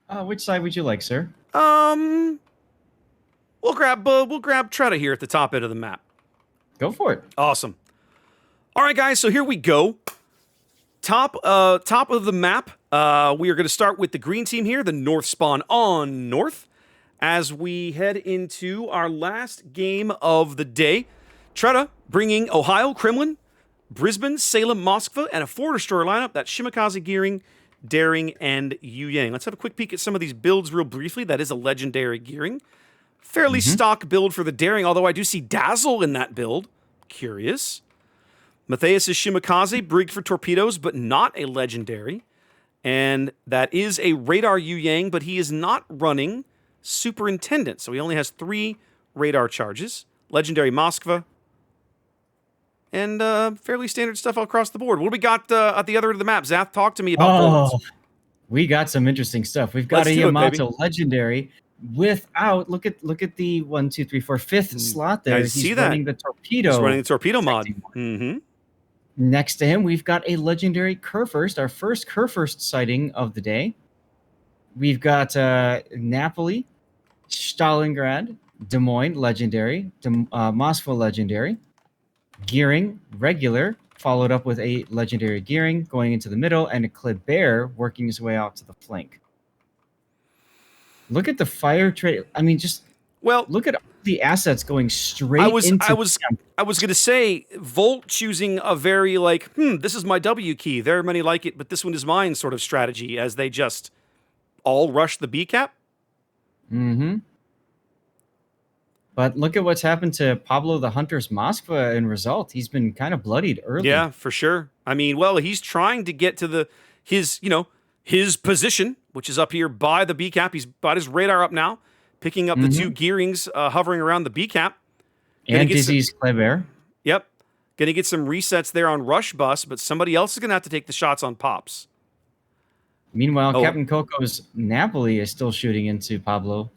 Which side would you like, sir? We'll grab TRETA here at the top end of the map. Go for it. Awesome. All right, guys. So here we go. Top of the map. We are going to start with the green team here, the north spawn on north, as we head into our last game of the day. TRETA bringing Ohio, Kremlin, Brisbane, Salem, Moskva, and a 4-destroyer lineup. That's Shimakaze, Gearing, Daring, and Yu Yang. Let's have a quick peek at some of these builds real briefly. That is a legendary Gearing. Fairly stock build for the Daring, although I do see Dazzle in that build. Curious. Matthias is Shimakaze, brigged for torpedoes, but not a legendary. And that is a radar Yu Yang, but he is not running Superintendent, so he only has 3 radar charges. Legendary Moskva. And fairly standard stuff all across the board. What do we got at the other end of the map? Zath, talk to me about builds. We got some interesting stuff. We've got a Yamato legendary without look at the 1, 2, 3, 4, 5th slot there. He's running the torpedo. He's running the torpedo mod. Next to him, we've got a legendary Kurfürst, our first Kurfürst sighting of the day. We've got Napoli, Stalingrad, Des Moines legendary, Moscow legendary, Gearing regular, followed up with a legendary Gearing going into the middle, and a Kleber working his way out to the flank. Look at the fire trade. I mean, look at the assets going straight into. I was going to say Volt choosing a very this is my W key. There are many like it, but this one is mine sort of strategy as they just all rush the B cap. But look at what's happened to Pablo the Hunter's Moskva in result. He's been kind of bloodied early. Yeah, for sure. I mean, he's trying to get to his position, which is up here by the B cap. He's got his radar up now, picking up the 2 Gearings hovering around the B cap. And Dizzy's Kleber. Yep. Going to get some resets there on Rush Bus, but somebody else is going to have to take the shots on Pops. Meanwhile, Captain Coco's Napoli is still shooting into Pablo.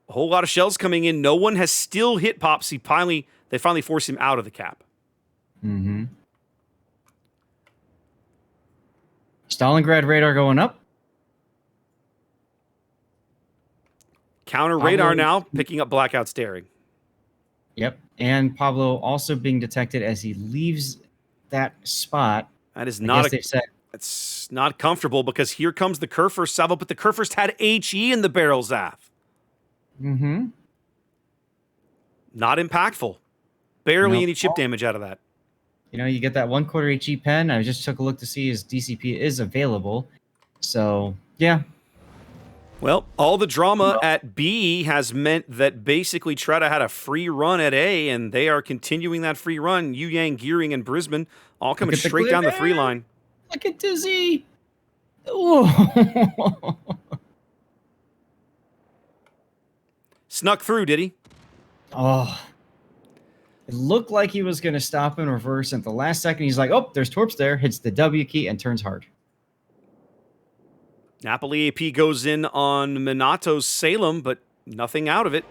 A whole lot of shells coming in. No one has still hit Pops. They finally force him out of the cap. Stalingrad radar going up. Counter radar now, picking up Blackout's Daring. Yep. And Pablo also being detected as he leaves that spot. That is not it's not comfortable because here comes the Kurfürst salvo, but the Kurfürst had HE in the barrel, Zath. Not impactful. Barely any chip damage out of that. You get that 1/4 HE pen. I just took a look to see his DCP is available. So, yeah. Well, all the drama at B has meant that basically TRETA had a free run at A, and they are continuing that free run. Yu Yang, Gearing, and Brisbane all coming straight down the 3 line. Look at Dizzy. Oh. Snuck through, did he? Oh. It looked like he was going to stop in reverse. At the last second, he's like, oh, there's Torps there. Hits the W key and turns hard. Napoli AP goes in on Minato's Salem, but nothing out of it.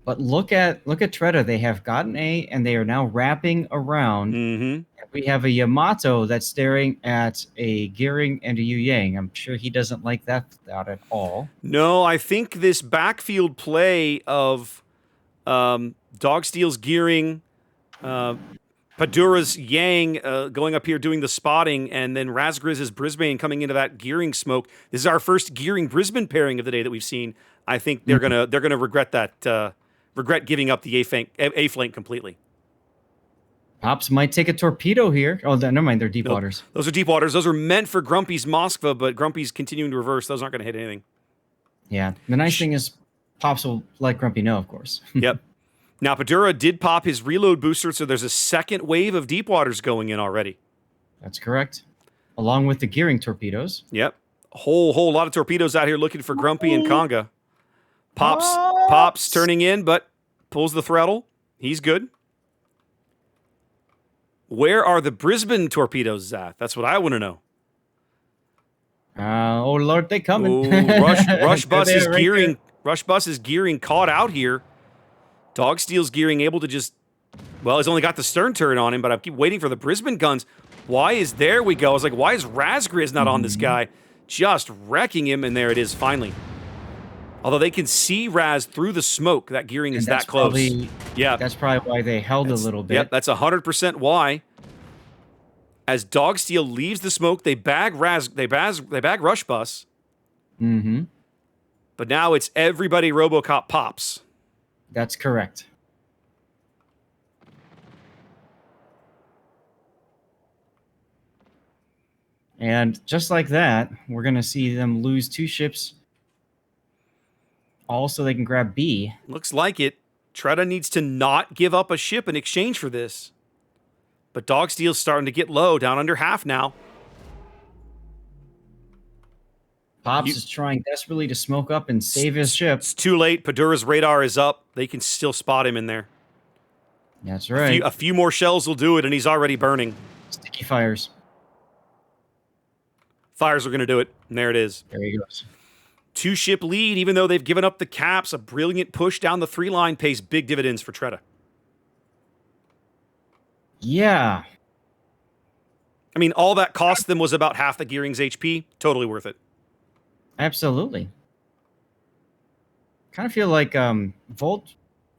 But look at TRETA. They have gotten A, and they are now wrapping around. We have a Yamato that's staring at a Gearing and a Yu Yang. I'm sure he doesn't like that at all. No, I think this backfield play of Dogsteel's Gearing, Padura's Yang going up here doing the spotting, and then Razgriz's Brisbane coming into that Gearing smoke. This is our first Gearing Brisbane pairing of the day that we've seen. I think they're gonna regret that. Regret giving up the A flank completely. Pops might take a torpedo here. Oh, never mind. They're deep waters. Those are deep waters. Those are meant for Grumpy's Moskva, but Grumpy's continuing to reverse. Those aren't going to hit anything. Yeah. The nice thing is Pops will let Grumpy know, of course. Yep. Now, Padura did pop his reload booster, so there's a second wave of deep waters going in already. That's correct. Along with the Gearing torpedoes. Yep. A whole lot of torpedoes out here looking for Grumpy and Conga. Pops turning in, but pulls the throttle. He's good. Where are the Brisbane torpedoes, Zath? That's what I want to know. Oh, Lord, they coming. Rush Bus is Gearing. There. Rush Bus is Gearing caught out here. Dogsteel's Gearing able to just... Well, he's only got the stern turret on him, but I keep waiting for the Brisbane guns. There we go. I was like, why is Razgriz not on this guy? just wrecking him, and there it is finally. Although they can see Raz through the smoke, that gearing is that close. Yeah, that's probably why they held a little bit. Yep, that's 100% why. As Dogsteel leaves the smoke, they bag Raz, they bag Rush Bus. Mm-hmm. But now it's everybody RoboCop pops. That's correct. And just like that, we're going to see them lose 2 ships. Also, they can grab B. Looks like it. TRETA needs to not give up a ship in exchange for this. But Dogsteel's starting to get low, down under half now. Pops is trying desperately to smoke up and save his ship. It's too late. Padura's radar is up. They can still spot him in there. That's right. A few more shells will do it, and he's already burning. Sticky fires. Fires are going to do it, and there it is. There he goes. 2-ship lead, even though they've given up the caps. A brilliant push down the 3-line pays big dividends for TRETA. Yeah. I mean, all that cost them was about half the gearing's HP. Totally worth it. Absolutely. Kind of feel like Volt,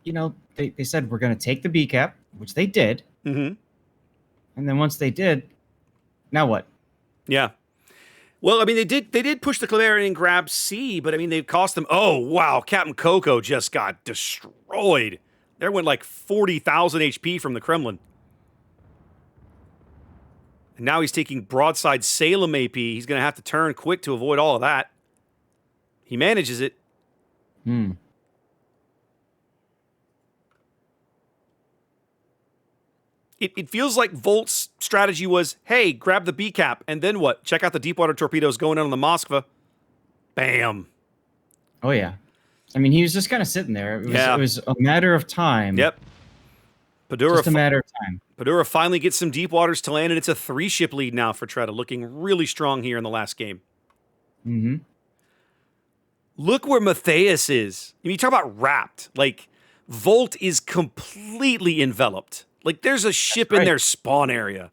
you know, they said we're going to take the B cap, which they did. Mm-hmm. And then once they did, now what? Yeah. Well, I mean, they did push the Qualifier and grab C, but I mean, they've cost them. Oh, wow. Captain Coco just got destroyed. There went like 40,000 HP from the Kremlin. And now he's taking broadside Salem AP. He's going to have to turn quick to avoid all of that. He manages it. It feels like Volt's strategy was, hey, grab the B cap, and then what? Check out the deepwater torpedoes going in on the Moskva. Bam. Oh, yeah. I mean, he was just kind of sitting there. It was a matter of time. Yep. Just a matter of time. Padura finally gets some deep waters to land, and it's a 3-ship lead now for TRETA, looking really strong here in the last game. Mm-hmm. Look where Matthias is. I mean, you talk about wrapped. Like, Volt is completely enveloped. Like, there's a ship in their spawn area.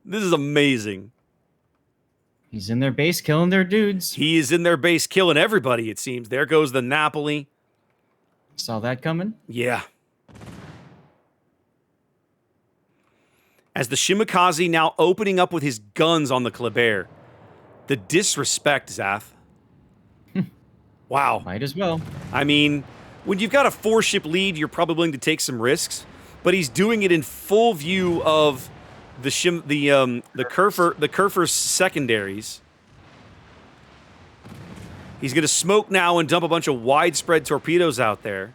This is amazing. He's in their base killing their dudes. He is in their base killing everybody, it seems. There goes the Napoli. Saw that coming? Yeah. As the Shimakaze now opening up with his guns on the Kleber. The disrespect, Zath. Wow. Might as well. I mean, when you've got a 4-ship lead, you're probably willing to take some risks. But he's doing it in full view of the Kerfer's secondaries. He's going to smoke now and dump a bunch of widespread torpedoes out there.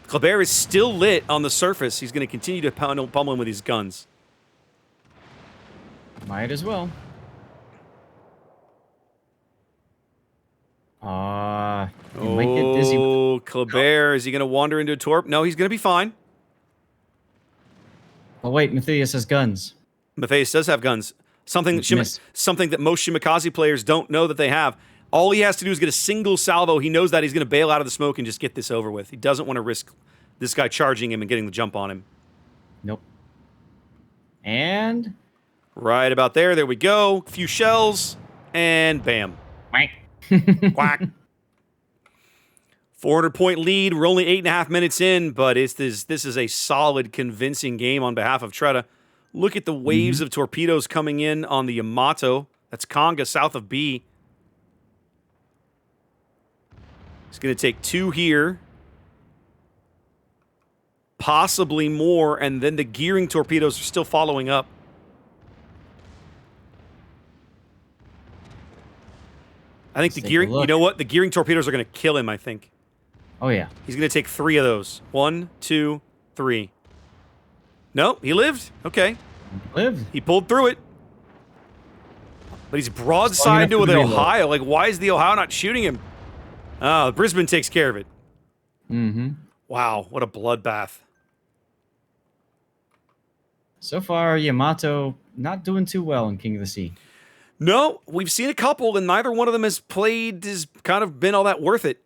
Kleber is still lit on the surface. He's going to continue to pummel him with his guns. Might as well. He might get dizzy. Oh, Kleber, is he going to wander into a torp? No, he's going to be fine. Oh, wait, Matthias has guns. Matthias does have guns. Something that most Shimakaze players don't know that they have. All he has to do is get a single salvo. He knows that he's going to bail out of the smoke and just get this over with. He doesn't want to risk this guy charging him and getting the jump on him. Nope. And? Right about there. There we go. A few shells. And bam. Quack. Quack. 400-point lead. We're only 8.5 minutes in, but this is a solid, convincing game on behalf of TRETA. Look at the waves of torpedoes coming in on the Yamato. That's Conga south of B. He's going to take 2 here. Possibly more, and then the gearing torpedoes are still following up. I think the gearing, you know what? The gearing torpedoes are going to kill him, I think. Oh, yeah. He's going to take 3 of those. 1, 2, 3. No, he lived. Okay. He pulled through it. But he's broadside to the Ohio. Like, why is the Ohio not shooting him? Oh, Brisbane takes care of it. Mm-hmm. Wow, what a bloodbath. So far, Yamato not doing too well in King of the Sea. No, we've seen a couple, and neither one of them has kind of been all that worth it.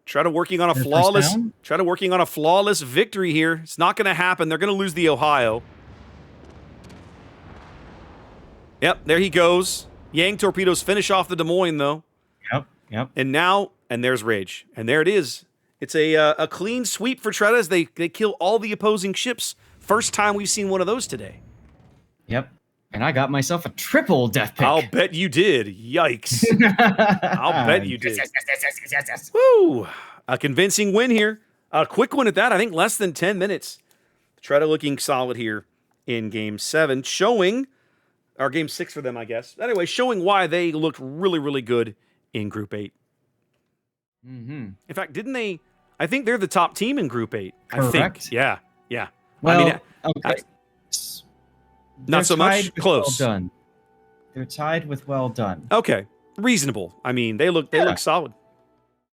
TRETA working on a flawless victory here. It's not going to happen. They're going to lose the Ohio. Yep, there he goes. Yang Torpedoes finish off the Des Moines, though. Yep. And there's Rage. And there it is. It's a clean sweep for TRETA as they kill all the opposing ships. First time we've seen one of those today. Yep. And I got myself a triple death pick. I'll bet you did. Yikes. I'll bet you did. Yes. Woo! A convincing win here. A quick one at that. I think less than 10 minutes. TRETA looking solid here in Game 7, showing, or Game 6 for them, I guess. Anyway, showing why they looked really, really good in Group 8. Mm-hmm. In fact, didn't they? I think they're the top team in Group 8. Correct. I think. Yeah. Well, okay. Not so much. Close. Well done. They're tied with well done. Okay. Reasonable. I mean, they look solid.